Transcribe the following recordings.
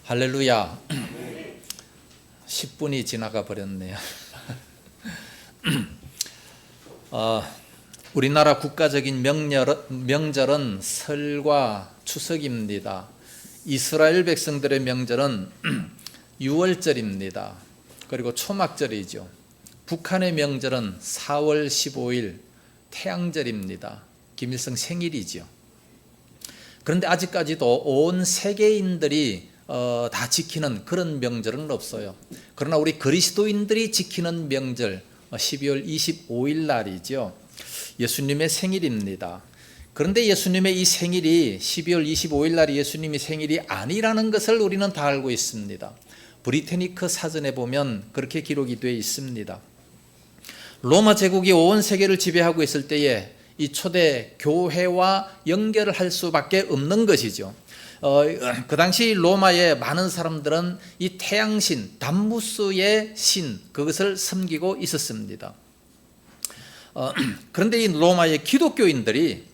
할렐루야. 10분이 지나가 버렸네요. 우리나라 국가적인 명절은 설과 추석입니다. 이스라엘 백성들의 명절은 유월절입니다. 그리고 초막절이죠. 북한의 명절은 4월 15일 태양절입니다. 김일성 생일이죠. 그런데 아직까지도 온 세계인들이 다 지키는 그런 명절은 없어요. 그러나 우리 그리스도인들이 지키는 명절 12월 25일 날이죠. 예수님의 생일입니다. 그런데 예수님의 이 생일이 12월 25일 날이 예수님의 생일이 아니라는 것을 우리는 다 알고 있습니다. 브리테니크 사전에 보면 그렇게 기록이 되어 있습니다. 로마 제국이 온 세계를 지배하고 있을 때에 이 초대 교회와 연결을 할 수밖에 없는 것이죠. 그 당시 로마의 많은 사람들은 이 태양신, 담무스의 신, 그것을 섬기고 있었습니다. 그런데 이 로마의 기독교인들이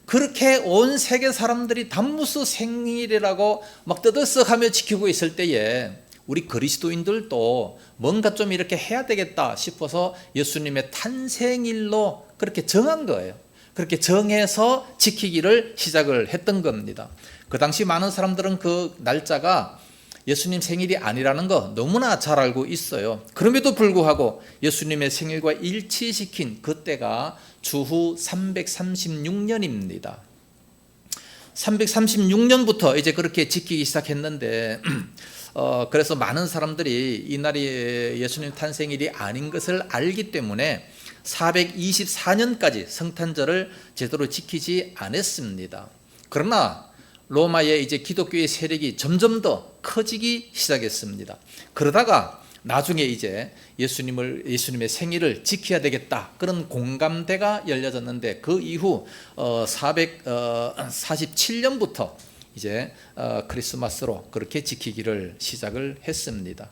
그렇게 온 세계 사람들이 담무스 생일이라고 막 떠들썩하며 지키고 있을 때에 우리 그리스도인들도 뭔가 좀 이렇게 해야 되겠다 싶어서 예수님의 탄생일로 그렇게 정한 거예요. 그렇게 정해서 지키기를 시작을 했던 겁니다. 그 당시 많은 사람들은 그 날짜가 예수님 생일이 아니라는 거 너무나 잘 알고 있어요. 그럼에도 불구하고 예수님의 생일과 일치시킨 그때가 주후 336년입니다. 336년부터 이제 그렇게 지키기 시작했는데 그래서 많은 사람들이 이날이 예수님 탄생일이 아닌 것을 알기 때문에 424년까지 성탄절을 제대로 지키지 않았습니다. 그러나 로마의 이제 기독교의 세력이 점점 더 커지기 시작했습니다. 그러다가 나중에 이제 예수님의 생일을 지켜야 되겠다, 그런 공감대가 열려졌는데 그 이후 447년부터 이제 크리스마스로 그렇게 지키기를 시작을 했습니다.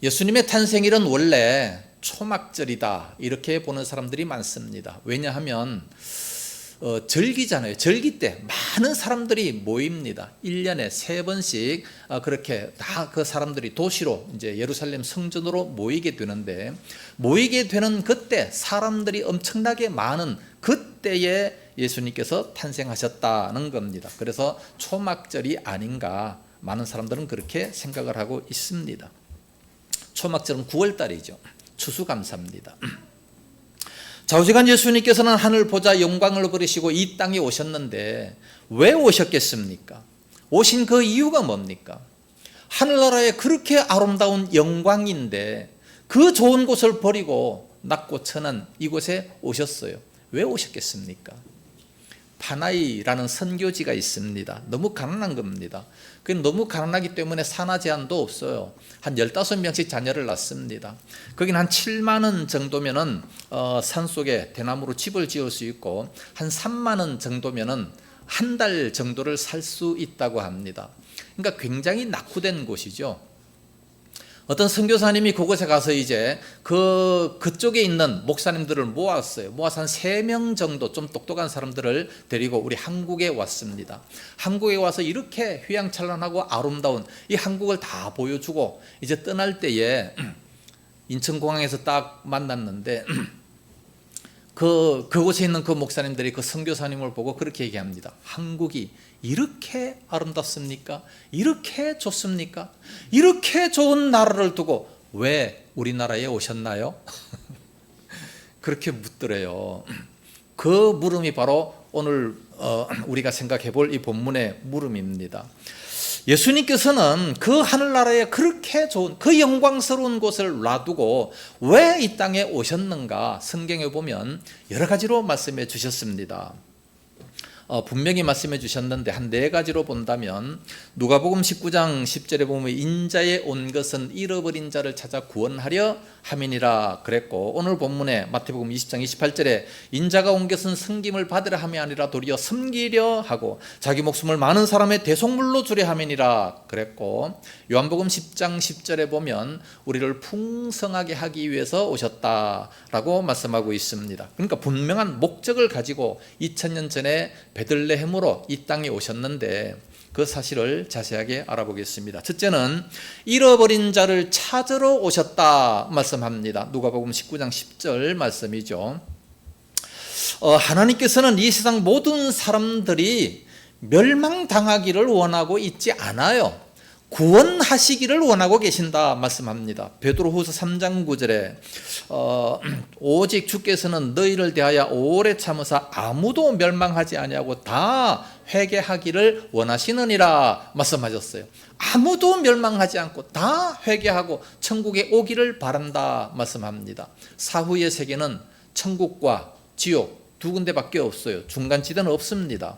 예수님의 탄생일은 원래 초막절이다 이렇게 보는 사람들이 많습니다. 왜냐하면 절기잖아요. 절기 때 많은 사람들이 모입니다. 1년에 3번씩 그렇게 다 그 사람들이 도시로 이제 예루살렘 성전으로 모이게 되는데, 모이게 되는 그때 사람들이 엄청나게 많은 그때에 예수님께서 탄생하셨다는 겁니다. 그래서 초막절이 아닌가, 많은 사람들은 그렇게 생각을 하고 있습니다. 초막절은 9월 달이죠. 추수감사입니다. 좌우지간 예수님께서는 하늘 보좌 영광을 버리시고 이 땅에 오셨는데 왜 오셨겠습니까? 오신 그 이유가 뭡니까? 하늘나라에 그렇게 아름다운 영광인데 그 좋은 곳을 버리고 낮고 천한 이곳에 오셨어요. 왜 오셨겠습니까? 파나이라는 선교지가 있습니다. 너무 가난한 겁니다. 너무 가난하기 때문에 산하 제한도 없어요. 한 15명씩 자녀를 낳습니다. 거긴 한 7만 원 정도면은 산속에 대나무로 집을 지을 수 있고, 한 3만 원 정도면은 한 달 정도를 살 수 있다고 합니다. 그러니까 굉장히 낙후된 곳이죠. 어떤 선교사님이 그곳에 가서 이제 그쪽에 있는 목사님들을 모았어요. 모아서 한 3명 정도 좀 똑똑한 사람들을 데리고 우리 한국에 왔습니다. 한국에 와서 이렇게 휘황찬란하고 아름다운 이 한국을 다 보여주고 이제 떠날 때에 인천공항에서 딱 만났는데 그곳에 있는 그 목사님들이 그 선교사님을 보고 그렇게 얘기합니다. 한국이 이렇게 아름답습니까? 이렇게 좋습니까? 이렇게 좋은 나라를 두고 왜 우리나라에 오셨나요? 그렇게 묻더래요. 그 물음이 바로 오늘 우리가 생각해 볼 이 본문의 물음입니다. 예수님께서는 그 하늘나라에 그렇게 좋은 그 영광스러운 곳을 놔두고 왜 이 땅에 오셨는가, 성경에 보면 여러 가지로 말씀해 주셨습니다. 분명히 말씀해 주셨는데 한 4가지로 본다면, 누가복음 19장 10절에 보면 인자에 온 것은 잃어버린 자를 찾아 구원하려 함이니라 그랬고, 오늘 본문에 마태복음 20장 28절에 인자가 온 것은 섬김을 받으려 함이 아니라 도리어 섬기려 하고 자기 목숨을 많은 사람의 대속물로 주려 함이니라 그랬고, 요한복음 10장 10절에 보면 우리를 풍성하게 하기 위해서 오셨다라고 말씀하고 있습니다. 그러니까 분명한 목적을 가지고 2000년 전에 베들레헴으로 이 땅에 오셨는데 그 사실을 자세하게 알아보겠습니다. 첫째는 잃어버린 자를 찾으러 오셨다 말씀합니다. 누가복음 19장 10절 말씀이죠. 하나님께서는 이 세상 모든 사람들이 멸망당하기를 원하고 있지 않아요. 구원하시기를 원하고 계신다 말씀합니다. 베드로후서 3장 9절에 오직 주께서는 너희를 대하여 오래 참으사 아무도 멸망하지 아니하고 다 회개하기를 원하시느니라 말씀하셨어요. 아무도 멸망하지 않고 다 회개하고 천국에 오기를 바란다 말씀합니다. 사후의 세계는 천국과 지옥 두 군데밖에 없어요. 중간지대는 없습니다.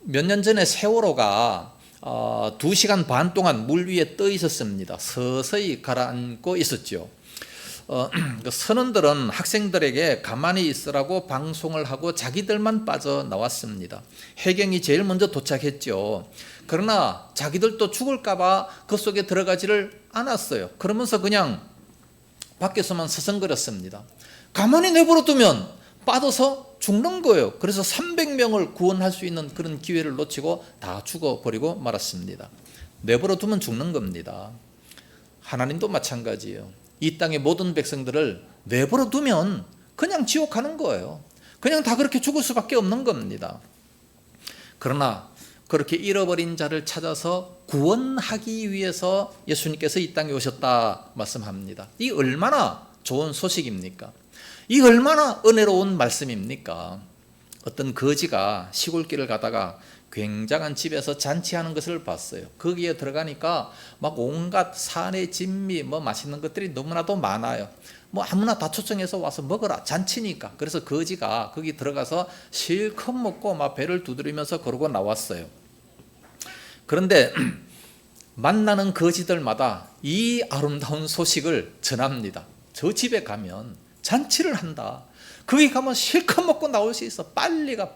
몇 년 전에 세월호가 2시간 반 동안 물 위에 떠 있었습니다. 서서히 가라앉고 있었죠. 그 선원들은 학생들에게 가만히 있으라고 방송을 하고 자기들만 빠져나왔습니다. 해경이 제일 먼저 도착했죠. 그러나 자기들도 죽을까봐 그 속에 들어가지를 않았어요. 그러면서 그냥 밖에서만 서성거렸습니다. 가만히 내버려두면 빠져서 죽는 거예요. 그래서 300명을 구원할 수 있는 그런 기회를 놓치고 다 죽어버리고 말았습니다. 내버려두면 죽는 겁니다. 하나님도 마찬가지예요. 이 땅의 모든 백성들을 내버려두면 그냥 지옥 가는 거예요. 그냥 다 그렇게 죽을 수밖에 없는 겁니다. 그러나 그렇게 잃어버린 자를 찾아서 구원하기 위해서 예수님께서 이 땅에 오셨다 말씀합니다. 이 얼마나 좋은 소식입니까? 이 얼마나 은혜로운 말씀입니까? 어떤 거지가 시골길을 가다가 굉장한 집에서 잔치하는 것을 봤어요. 거기에 들어가니까 막 온갖 산의 진미 맛있는 것들이 너무나도 많아요. 아무나 다 초청해서 와서 먹어라, 잔치니까. 그래서 거지가 거기 들어가서 실컷 먹고 막 배를 두드리면서 그러고 나왔어요. 그런데 만나는 거지들마다 이 아름다운 소식을 전합니다. 저 집에 가면 잔치를 한다. 거기 가면 실컷 먹고 나올 수 있어. 빨리 가.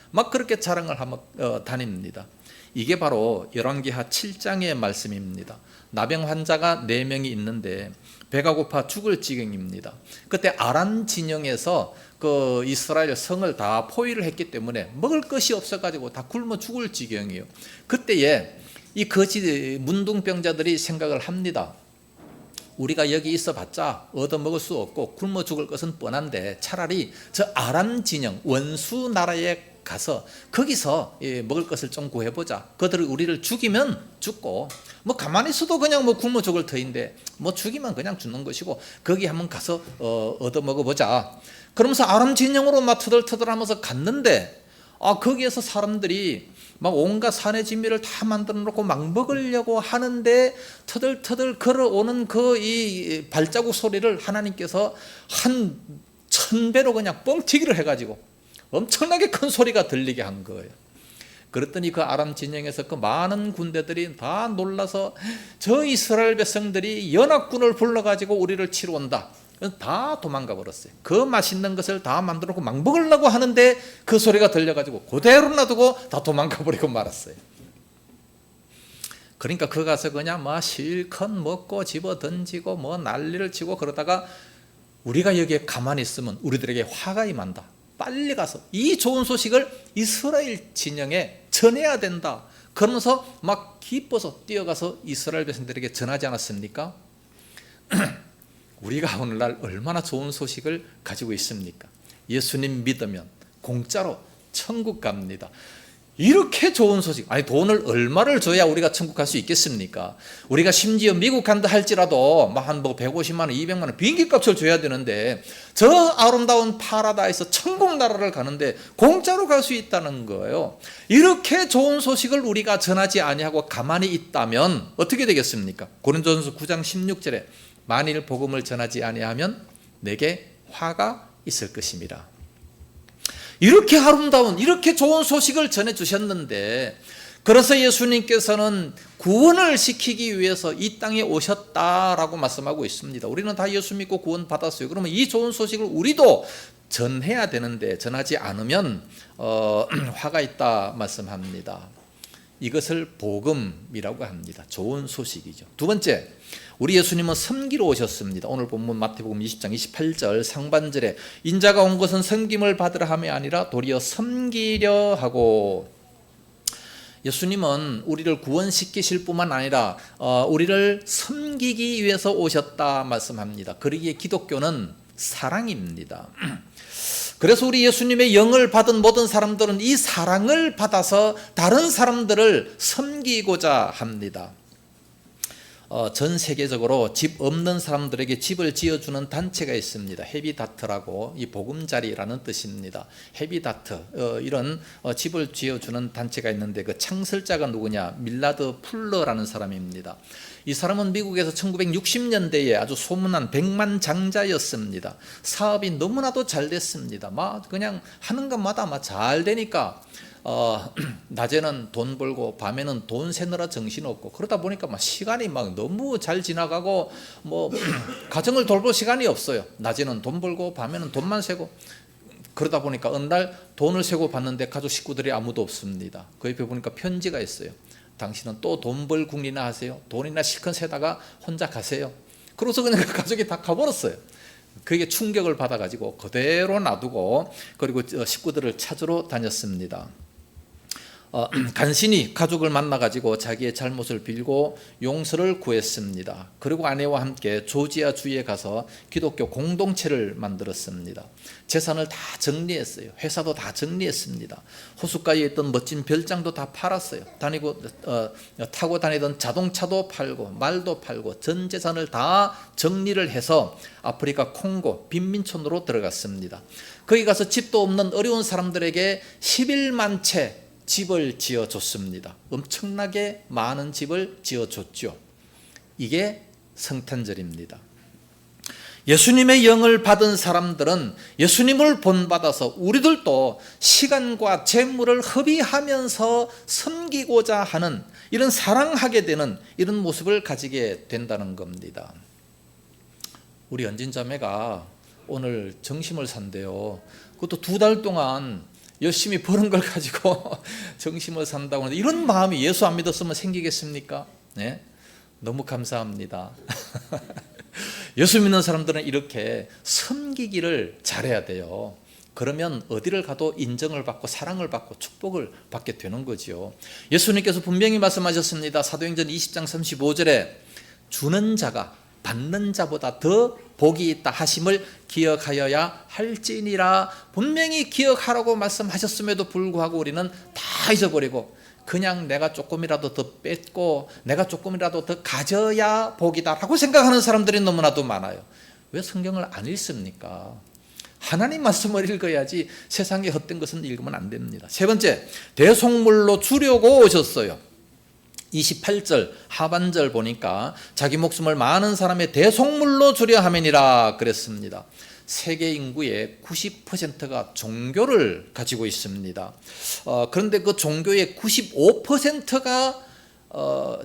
막 그렇게 자랑을 하며 다닙니다. 이게 바로 열왕기하 7장의 말씀입니다. 나병 환자가 4명이 있는데 배가 고파 죽을 지경입니다. 그때 아란 진영에서 그 이스라엘 성을 다 포위를 했기 때문에 먹을 것이 없어가지고 다 굶어 죽을 지경이에요. 그때에 이 거지 문둥병자들이 생각을 합니다. 우리가 여기 있어봤자 얻어먹을 수 없고 굶어 죽을 것은 뻔한데 차라리 저 아람 진영 원수 나라에 가서 거기서 먹을 것을 좀 구해보자. 그들이 우리를 죽이면 죽고 가만히 있어도 그냥 굶어 죽을 터인데 죽이면 그냥 죽는 것이고 거기 한번 가서 얻어먹어보자. 그러면서 아람 진영으로 막 터덜터덜하면서 갔는데 거기에서 사람들이 막 온갖 산의 진미를 다 만들어 놓고 막 먹으려고 하는데 터덜터덜 걸어오는 이 발자국 소리를 하나님께서 한 1000배로 그냥 뻥튀기를 해가지고 엄청나게 큰 소리가 들리게 한 거예요. 그랬더니 그 아람 진영에서 그 많은 군대들이 다 놀라서 저 이스라엘 백성들이 연합군을 불러가지고 우리를 치러 온다. 다 도망가 버렸어요. 그 맛있는 것을 다 만들어 놓고 막 먹으려고 하는데 그 소리가 들려가지고 그대로 놔두고 다 도망가 버리고 말았어요. 그러니까 그 가서 그냥 실컷 먹고 집어 던지고 난리를 치고 그러다가 우리가 여기에 가만히 있으면 우리들에게 화가 임한다. 빨리 가서 이 좋은 소식을 이스라엘 진영에 전해야 된다. 그러면서 막 기뻐서 뛰어가서 이스라엘 백성들에게 전하지 않았습니까? 우리가 오늘날 얼마나 좋은 소식을 가지고 있습니까? 예수님 믿으면 공짜로 천국 갑니다. 이렇게 좋은 소식, 돈을 얼마를 줘야 우리가 천국 갈 수 있겠습니까? 우리가 심지어 미국 간다 할지라도 한 150만 원, 200만 원 비행기 값을 줘야 되는데 저 아름다운 파라다이스 천국 나라를 가는데 공짜로 갈 수 있다는 거예요. 이렇게 좋은 소식을 우리가 전하지 아니하고 가만히 있다면 어떻게 되겠습니까? 고린도전서 9장 16절에 만일 복음을 전하지 아니하면 내게 화가 있을 것입니다. 이렇게 아름다운 이렇게 좋은 소식을 전해주셨는데 그래서 예수님께서는 구원을 시키기 위해서 이 땅에 오셨다라고 말씀하고 있습니다. 우리는 다 예수 믿고 구원 받았어요. 그러면 이 좋은 소식을 우리도 전해야 되는데 전하지 않으면 화가 있다 말씀합니다. 이것을 복음이라고 합니다. 좋은 소식이죠. 두 번째, 우리 예수님은 섬기러 오셨습니다. 오늘 본문 마태복음 20장 28절 상반절에 인자가 온 것은 섬김을 받으라 함이 아니라 도리어 섬기려 하고, 예수님은 우리를 구원시키실 뿐만 아니라 우리를 섬기기 위해서 오셨다 말씀합니다. 그러기에 기독교는 사랑입니다. 그래서 우리 예수님의 영을 받은 모든 사람들은 이 사랑을 받아서 다른 사람들을 섬기고자 합니다. 전 세계적으로 집 없는 사람들에게 집을 지어주는 단체가 있습니다. 헤비다트라고, 이 보금자리라는 뜻입니다. 헤비다트, 이런 집을 지어주는 단체가 있는데 그 창설자가 누구냐? 밀라드 풀러라는 사람입니다. 이 사람은 미국에서 1960년대에 아주 소문난 백만장자였습니다. 사업이 너무나도 잘 됐습니다. 그냥 하는 것마다 잘 되니까 낮에는 돈 벌고 밤에는 돈 세느라 정신없고, 그러다 보니까 시간이 너무 잘 지나가고 가정을 돌볼 시간이 없어요. 낮에는 돈 벌고 밤에는 돈만 세고, 그러다 보니까 어느 날 돈을 세고 봤는데 가족 식구들이 아무도 없습니다. 그 옆에 보니까 편지가 있어요. 당신은 또 돈 벌 궁리나 하세요? 돈이나 실컷 세다가 혼자 가세요. 그래서 그냥 가족이 다 가버렸어요. 그게 충격을 받아가지고 그대로 놔두고, 그리고 식구들을 찾으러 다녔습니다. 간신히 가족을 만나가지고 자기의 잘못을 빌고 용서를 구했습니다. 그리고 아내와 함께 조지아 주에 가서 기독교 공동체를 만들었습니다. 재산을 다 정리했어요. 회사도 다 정리했습니다. 호숫가에 있던 멋진 별장도 다 팔았어요. 타고 다니던 자동차도 팔고 말도 팔고 전 재산을 다 정리를 해서 아프리카 콩고 빈민촌으로 들어갔습니다. 거기 가서 집도 없는 어려운 사람들에게 11만 채 집을 지어줬습니다. 엄청나게 많은 집을 지어줬죠. 이게 성탄절입니다. 예수님의 영을 받은 사람들은 예수님을 본받아서 우리들도 시간과 재물을 허비하면서 섬기고자 하는, 이런 사랑하게 되는 이런 모습을 가지게 된다는 겁니다. 우리 연진자매가 오늘 정심을 산대요. 그것도 2달 동안 열심히 버는 걸 가지고 정심을 산다고 하는데, 이런 마음이 예수 안 믿었으면 생기겠습니까? 네? 너무 감사합니다. 예수 믿는 사람들은 이렇게 섬기기를 잘해야 돼요. 그러면 어디를 가도 인정을 받고 사랑을 받고 축복을 받게 되는 거죠. 예수님께서 분명히 말씀하셨습니다. 사도행전 20장 35절에 주는 자가 받는 자보다 더 복이 있다 하심을 기억하여야 할지니라. 분명히 기억하라고 말씀하셨음에도 불구하고 우리는 다 잊어버리고 그냥 내가 조금이라도 더 뺏고 내가 조금이라도 더 가져야 복이다라고 생각하는 사람들이 너무나도 많아요. 왜 성경을 안 읽습니까? 하나님 말씀을 읽어야지 세상에 헛된 것은 읽으면 안 됩니다. 세 번째, 대속물로 주려고 오셨어요. 28절 하반절 보니까 자기 목숨을 많은 사람의 대속물로 주려 함이니라 그랬습니다. 세계 인구의 90%가 종교를 가지고 있습니다. 그런데 그 종교의 95%가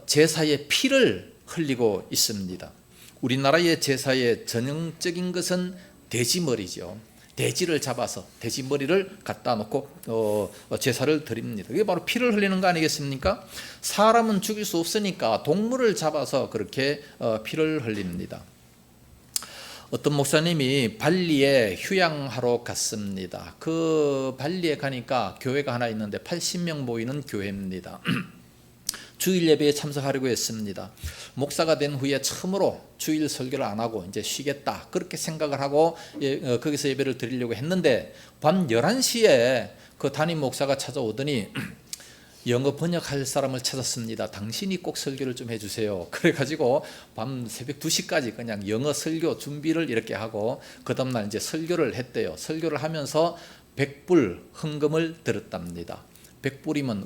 제사의 피를 흘리고 있습니다. 우리나라의 제사의 전형적인 것은 돼지머리죠. 돼지를 잡아서 돼지 머리를 갖다 놓고 제사를 드립니다. 이게 바로 피를 흘리는 거 아니겠습니까? 사람은 죽일 수 없으니까 동물을 잡아서 그렇게 피를 흘립니다. 어떤 목사님이 발리에 휴양하러 갔습니다. 그 발리에 가니까 교회가 하나 있는데 80명 모이는 교회입니다. 주일 예배에 참석하려고 했습니다. 목사가 된 후에 처음으로 주일 설교를 안 하고 이제 쉬겠다 그렇게 생각을 하고 거기서 예배를 드리려고 했는데 밤 11시에 그 담임 목사가 찾아오더니 영어 번역할 사람을 찾았습니다. 당신이 꼭 설교를 좀 해주세요. 그래가지고 밤 새벽 2시까지 그냥 영어 설교 준비를 이렇게 하고 그 다음날 이제 설교를 했대요. 설교를 하면서 100불 헌금을 드렸답니다. 100불이면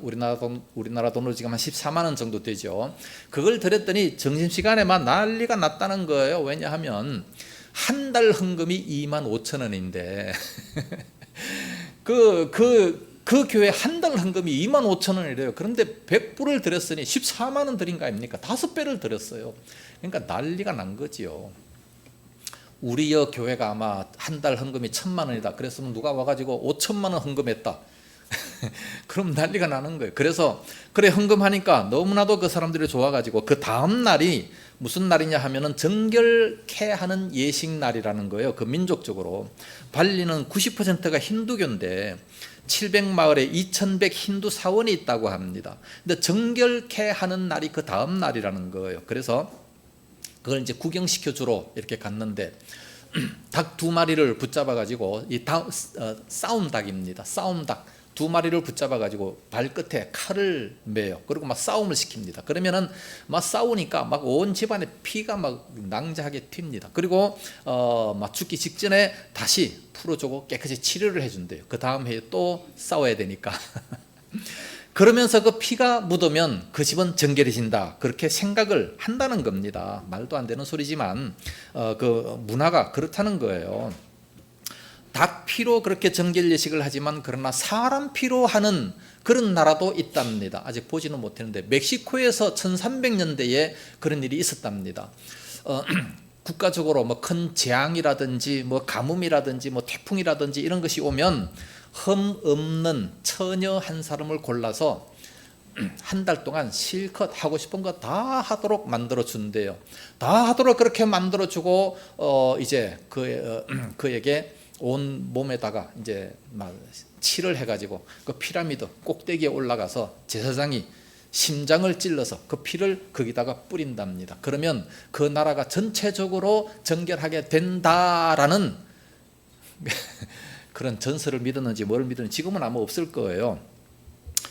우리나라 돈으로 지금 한 14만 원 정도 되죠. 그걸 드렸더니 점심시간에만 난리가 났다는 거예요. 왜냐하면 한 달 헌금이 2만 5천 원인데 그 교회 한 달 헌금이 2만 5천 원이래요. 그런데 100불을 드렸으니 14만 원 드린 거 아닙니까? 5배를 드렸어요. 그러니까 난리가 난 거지요. 우리 교회가 아마 한 달 헌금이 1,000만 원이다. 그랬으면 누가 와가지고 5천만 원 헌금했다. 그럼 난리가 나는 거예요. 그래서 그래 헌금하니까 너무나도 그 사람들이 좋아가지고 그 다음 날이 무슨 날이냐 하면은 정결케 하는 예식 날이라는 거예요. 그 민족적으로 발리는 90%가 힌두교인데 700마을에 2100 힌두 사원이 있다고 합니다. 근데 정결케 하는 날이 그 다음 날이라는 거예요. 그래서 그걸 이제 구경시켜 주러 이렇게 갔는데 닭 2마리를 붙잡아 가지고 싸움 닭입니다. 싸움 닭 2마리를 붙잡아 가지고 발끝에 칼을 매요. 그리고 막 싸움을 시킵니다. 그러면은 막 싸우니까 막 온 집안에 피가 막 낭자하게 튑니다. 그리고 막 죽기 직전에 다시 풀어주고 깨끗이 치료를 해준대요. 그 다음 해에 또 싸워야 되니까. 그러면서 그 피가 묻으면 그 집은 정결해진다. 그렇게 생각을 한다는 겁니다. 말도 안 되는 소리지만 그 문화가 그렇다는 거예요. 닭 피로 그렇게 정결 예식을 하지만 그러나 사람 피로 하는 그런 나라도 있답니다. 아직 보지는 못했는데 멕시코에서 1300년대에 그런 일이 있었답니다. 국가적으로 뭐 큰 재앙이라든지 뭐 가뭄이라든지 뭐 태풍이라든지 이런 것이 오면 흠 없는 처녀 한 사람을 골라서 한 달 동안 실컷 하고 싶은 거 다 하도록 만들어 준대요. 다 하도록 그렇게 만들어 주고 이제 그에게 온 몸에다가 이제 막 칠을 해가지고 그 피라미드 꼭대기에 올라가서 제사장이 심장을 찔러서 그 피를 거기다가 뿌린답니다. 그러면 그 나라가 전체적으로 정결하게 된다라는 그런 전설을 믿었는지 뭘 믿었는지 지금은 아마 없을 거예요.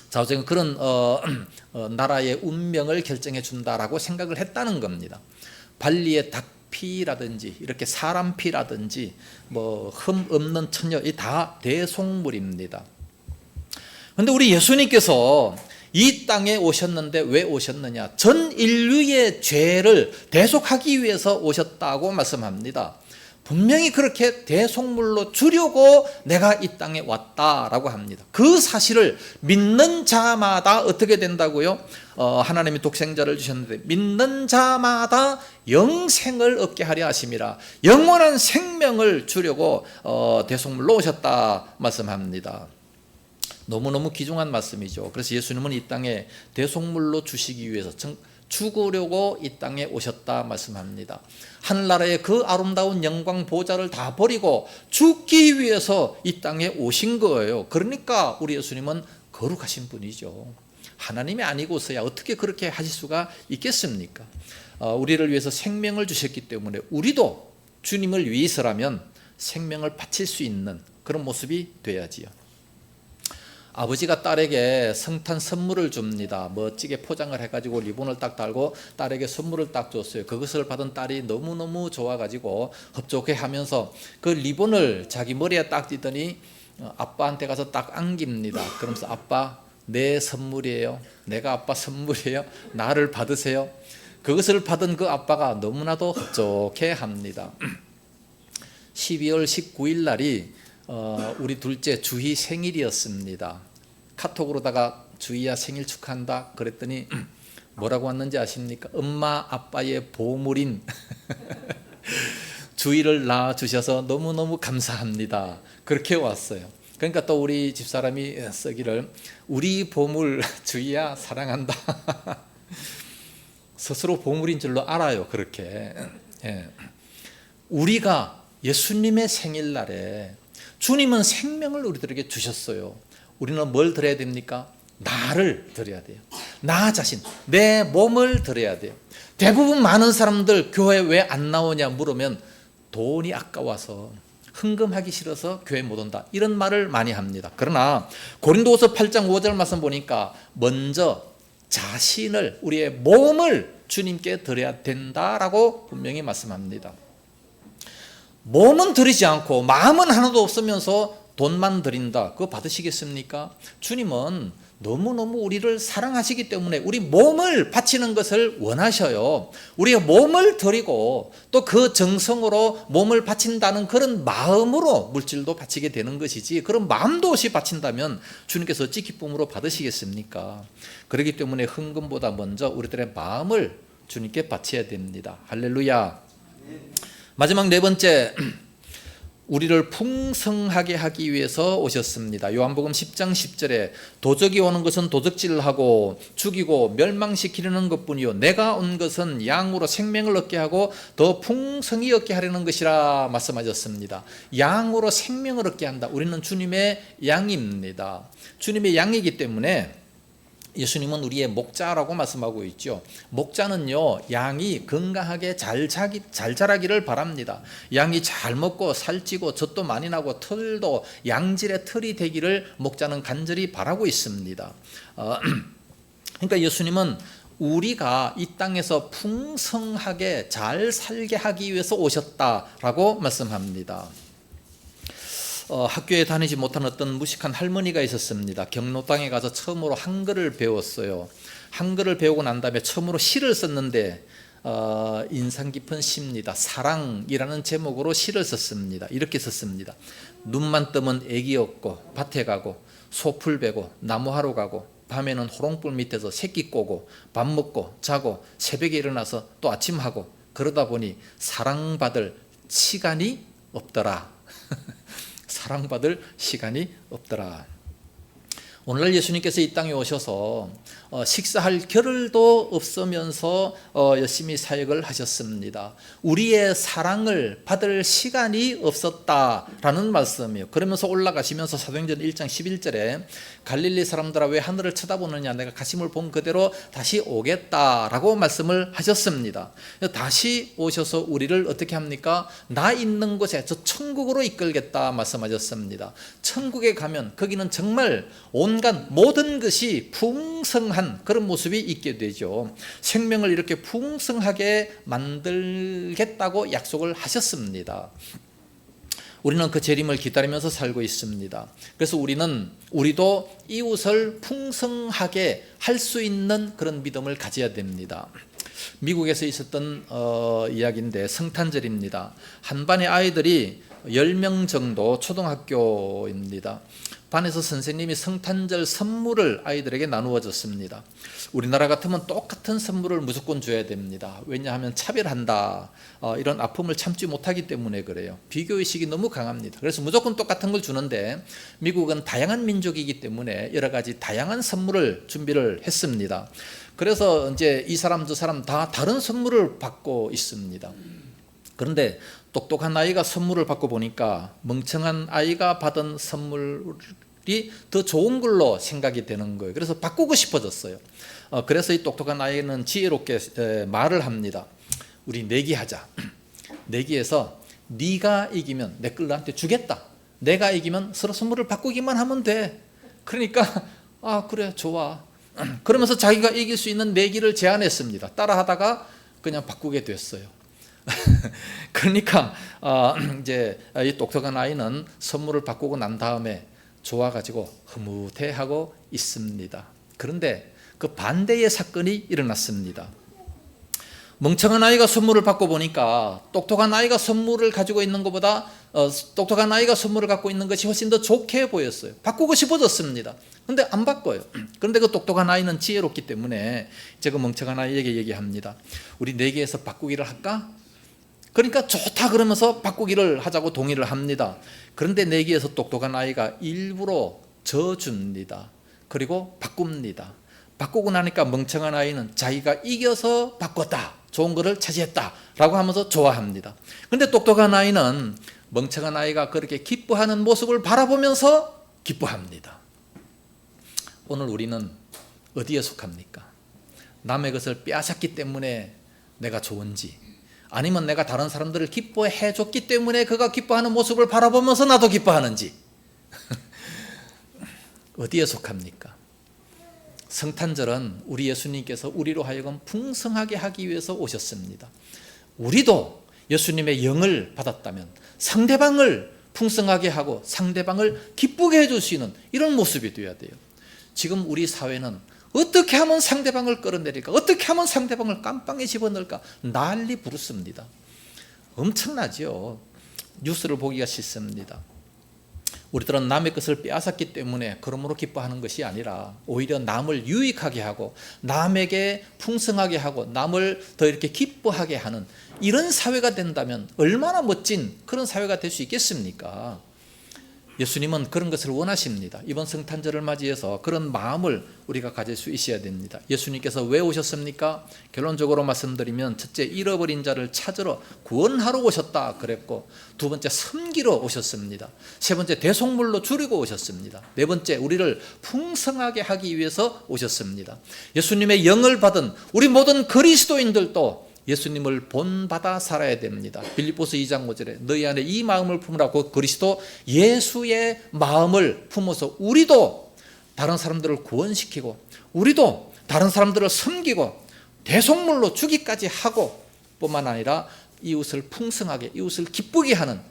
자, 어쨌든 그런 나라의 운명을 결정해 준다라고 생각을 했다는 겁니다. 발리의 닭피라든지 이렇게 사람 피라든지 뭐 흠 없는 처녀 이 다 대속물입니다. 그런데 우리 예수님께서 이 땅에 오셨는데 왜 오셨느냐? 전 인류의 죄를 대속하기 위해서 오셨다고 말씀합니다. 분명히 그렇게 대속물로 주려고 내가 이 땅에 왔다라고 합니다. 그 사실을 믿는 자마다 어떻게 된다고요? 하나님이 독생자를 주셨는데 믿는 자마다 영생을 얻게 하려 하심이라. 영원한 생명을 주려고 대속물로 오셨다 말씀합니다. 너무너무 귀중한 말씀이죠. 그래서 예수님은 이 땅에 대속물로 주시기 위해서 죽으려고 이 땅에 오셨다 말씀합니다. 하늘나라의 그 아름다운 영광 보좌를 다 버리고 죽기 위해서 이 땅에 오신 거예요. 그러니까 우리 예수님은 거룩하신 분이죠. 하나님이 아니고서야 어떻게 그렇게 하실 수가 있겠습니까? 우리를 위해서 생명을 주셨기 때문에 우리도 주님을 위해서라면 생명을 바칠 수 있는 그런 모습이 돼야지요. 아버지가 딸에게 성탄 선물을 줍니다. 멋지게 포장을 해가지고 리본을 딱 달고 딸에게 선물을 딱 줬어요. 그것을 받은 딸이 너무너무 좋아가지고 흡족해 하면서 그 리본을 자기 머리에 딱 띄더니 아빠한테 가서 딱 안깁니다. 그러면서 아빠 내 선물이에요. 내가 아빠 선물이에요. 나를 받으세요. 그것을 받은 그 아빠가 너무나도 흡족해 합니다. 12월 19일 날이 우리 둘째 주희 생일이었습니다. 카톡으로다가 주희야 생일 축하한다 그랬더니 뭐라고 왔는지 아십니까? 엄마 아빠의 보물인 주희를 낳아주셔서 너무너무 감사합니다. 그렇게 왔어요. 그러니까 또 우리 집사람이 쓰기를 우리 보물 주희야 사랑한다. 스스로 보물인 줄로 알아요. 그렇게 우리가 예수님의 생일날에 주님은 생명을 우리들에게 주셨어요. 우리는 뭘 드려야 됩니까? 나를 드려야 돼요. 나 자신, 내 몸을 드려야 돼요. 대부분 많은 사람들 교회 왜 안 나오냐 물으면 돈이 아까워서 헌금하기 싫어서 교회 못 온다 이런 말을 많이 합니다. 그러나 고린도후서 8장 5절 말씀 보니까 먼저 자신을 우리의 몸을 주님께 드려야 된다라고 분명히 말씀합니다. 몸은 드리지 않고 마음은 하나도 없으면서 돈만 드린다. 그거 받으시겠습니까? 주님은 너무너무 우리를 사랑하시기 때문에 우리 몸을 바치는 것을 원하셔요. 우리가 몸을 드리고 또 그 정성으로 몸을 바친다는 그런 마음으로 물질도 바치게 되는 것이지 그런 마음도 없이 바친다면 주님께서 어찌 기쁨으로 받으시겠습니까? 그렇기 때문에 헌금보다 먼저 우리들의 마음을 주님께 바쳐야 됩니다. 할렐루야. 마지막 네 번째, 우리를 풍성하게 하기 위해서 오셨습니다. 요한복음 10장 10절에 도적이 오는 것은 도적질하고 죽이고 멸망시키려는 것뿐이요 내가 온 것은 양으로 생명을 얻게 하고 더 풍성히 얻게 하려는 것이라 말씀하셨습니다. 양으로 생명을 얻게 한다. 우리는 주님의 양입니다. 주님의 양이기 때문에 예수님은 우리의 목자라고 말씀하고 있죠. 목자는요, 양이 건강하게 잘 자라기를 바랍니다. 양이 잘 먹고 살찌고 젖도 많이 나고 털도 양질의 털이 되기를 목자는 간절히 바라고 있습니다. 그러니까 예수님은 우리가 이 땅에서 풍성하게 잘 살게 하기 위해서 오셨다라고 말씀합니다. 학교에 다니지 못한 어떤 무식한 할머니가 있었습니다. 경로 땅에 가서 처음으로 한글을 배웠어요. 한글을 배우고 난 다음에 처음으로 시를 썼는데 인상 깊은 시입니다. 사랑이라는 제목으로 시를 썼습니다. 이렇게 썼습니다. 눈만 뜨면 애기 얻고 밭에 가고 소풀 베고 나무하러 가고 밤에는 호롱불 밑에서 새끼 꼬고 밥 먹고 자고 새벽에 일어나서 또 아침하고 그러다 보니 사랑받을 시간이 없더라. 사랑받을 시간이 없더라. 오늘날 예수님께서 이 땅에 오셔서 식사할 겨를도 없으면서 열심히 사역을 하셨습니다. 우리의 사랑을 받을 시간이 없었다라는 말씀이에요. 그러면서 올라가시면서 사도행전 1장 11절에 갈릴리 사람들아 왜 하늘을 쳐다보느냐 내가 가심을 본 그대로 다시 오겠다라고 말씀을 하셨습니다. 다시 오셔서 우리를 어떻게 합니까? 나 있는 곳에 저 천국으로 이끌겠다 말씀하셨습니다. 천국에 가면 거기는 정말 온갖 모든 것이 풍성한 그런 모습이 있게 되죠. 생명을 이렇게 풍성하게 만들겠다고 약속을 하셨습니다. 우리는 그 재림을 기다리면서 살고 있습니다. 그래서 우리도 이웃을 풍성하게 할 수 있는 그런 믿음을 가져야 됩니다. 미국에서 있었던 이야기인데 성탄절입니다. 한 반의 아이들이 10명 정도 초등학교입니다. 반에서 선생님이 성탄절 선물을 아이들에게 나누어 줬습니다. 우리나라 같으면 똑같은 선물을 무조건 줘야 됩니다. 왜냐하면 차별한다. 이런 아픔을 참지 못하기 때문에 그래요. 비교의식이 너무 강합니다. 그래서 무조건 똑같은 걸 주는데 미국은 다양한 민족이기 때문에 여러 가지 다양한 선물을 준비를 했습니다. 그래서 이제 이 사람 저 사람 다 다른 선물을 받고 있습니다. 그런데 똑똑한 아이가 선물을 받고 보니까 멍청한 아이가 받은 선물이 더 좋은 걸로 생각이 되는 거예요. 그래서 바꾸고 싶어졌어요. 그래서 이 똑똑한 아이는 지혜롭게 말을 합니다. 우리 내기하자. 내기에서 네가 이기면 내 걸 너한테 주겠다. 내가 이기면 서로 선물을 바꾸기만 하면 돼. 그러니까 그래 좋아. 그러면서 자기가 이길 수 있는 내기를 제안했습니다. 따라하다가 그냥 바꾸게 됐어요. 그러니까 이제 이 똑똑한 아이는 선물을 바꾸고 난 다음에 좋아가지고 흐뭇해하고 있습니다. 그런데 그 반대의 사건이 일어났습니다. 멍청한 아이가 선물을 받고 보니까 똑똑한 아이가 선물을 가지고 있는 것보다 똑똑한 아이가 선물을 갖고 있는 것이 훨씬 더 좋게 보였어요. 바꾸고 싶어졌습니다. 그런데 안 바꿔요. 그런데 그 똑똑한 아이는 지혜롭기 때문에 이제 그 멍청한 아이에게 얘기합니다. 우리 내기에서 바꾸기를 할까? 그러니까 좋다 그러면서 바꾸기를 하자고 동의를 합니다. 그런데 내기에서 똑똑한 아이가 일부러 져줍니다. 그리고 바꿉니다. 바꾸고 나니까 멍청한 아이는 자기가 이겨서 바꿨다. 좋은 거를 차지했다. 라고 하면서 좋아합니다. 그런데 똑똑한 아이는 멍청한 아이가 그렇게 기뻐하는 모습을 바라보면서 기뻐합니다. 오늘 우리는 어디에 속합니까? 남의 것을 빼앗았기 때문에 내가 좋은지, 아니면 내가 다른 사람들을 기뻐해 줬기 때문에 그가 기뻐하는 모습을 바라보면서 나도 기뻐하는지 어디에 속합니까? 성탄절은 우리 예수님께서 우리로 하여금 풍성하게 하기 위해서 오셨습니다. 우리도 예수님의 영을 받았다면 상대방을 풍성하게 하고 상대방을 기쁘게 해줄 수 있는 이런 모습이 되어야 돼요. 지금 우리 사회는 어떻게 하면 상대방을 끌어내릴까? 어떻게 하면 상대방을 깜빵에 집어넣을까? 난리 부르습니다. 엄청나죠. 뉴스를 보기가 싫습니다. 우리들은 남의 것을 빼앗았기 때문에 그러므로 기뻐하는 것이 아니라 오히려 남을 유익하게 하고 남에게 풍성하게 하고 남을 더 이렇게 기뻐하게 하는 이런 사회가 된다면 얼마나 멋진 그런 사회가 될 수 있겠습니까? 예수님은 그런 것을 원하십니다. 이번 성탄절을 맞이해서 그런 마음을 우리가 가질 수 있어야 됩니다. 예수님께서 왜 오셨습니까? 결론적으로 말씀드리면 첫째, 잃어버린 자를 찾으러 구원하러 오셨다 그랬고, 두 번째, 섬기러 오셨습니다. 세 번째, 대속물로 줄이고 오셨습니다. 네 번째, 우리를 풍성하게 하기 위해서 오셨습니다. 예수님의 영을 받은 우리 모든 그리스도인들도 예수님을 본받아 살아야 됩니다. 빌립보서 2장 5절에 너희 안에 이 마음을 품으라고, 그리스도 예수의 마음을 품어서 우리도 다른 사람들을 구원시키고, 우리도 다른 사람들을 섬기고 대속물로 주기까지 하고, 뿐만 아니라 이웃을 풍성하게, 이웃을 기쁘게 하는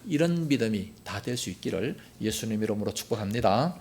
이런 믿음이 다 될 수 있기를 예수님 이름으로 축복합니다.